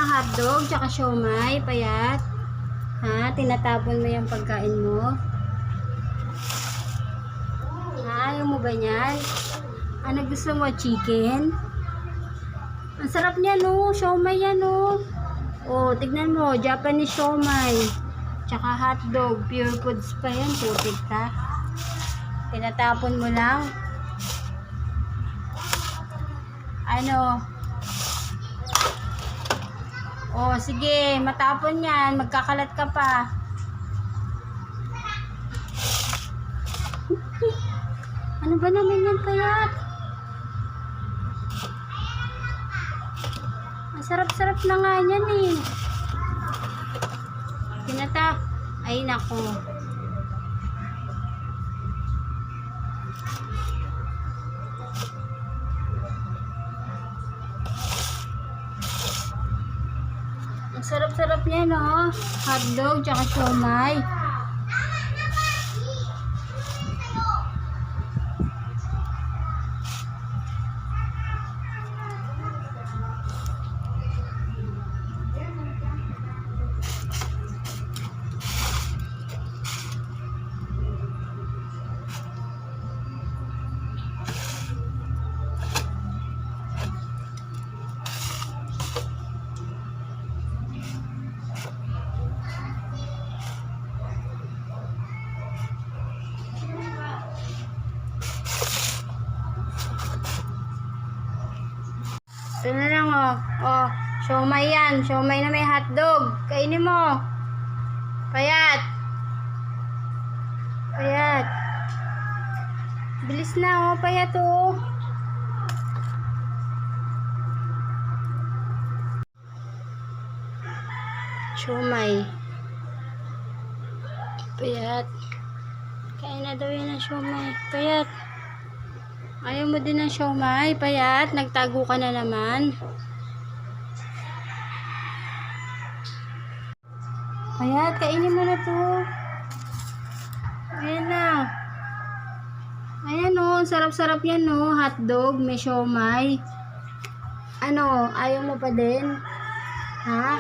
hotdog, tsaka siomay, payat. Ha? Tinatapon mo yung pagkain mo? Ha? Ayaw mo ba yan? Ano gusto mo? Chicken? Ang sarap niya, no? Siomay yan, no? Oh, tignan mo. Japanese siomay. Tsaka hotdog. Pure foods pa yan. Putik ka. Tinatapon mo lang. Ano? Oh, sige. Matapon yan. Magkakalat ka pa. Ano ba naman yan, payat? Ang sarap-sarap na nga yan eh. Ay, nako. Ang sarap-sarap niya, no? Hotdog, tsaka siomay. Ito na lang, oh. Oh, siomay yan. Siomay na may hotdog. Kainin mo. Payat. Payat. Bilis na, oh. Payat, oh. Siomay. Payat. Kain na daw yan ang siomay. Payat. Ayaw mo din ng siomay, payat. Nagtago ka na naman. Payat, kainin mo na to. Ayan na. Ayan o, sarap-sarap yan o. Hotdog, may siomay. Ano, ayaw mo pa din? Ha?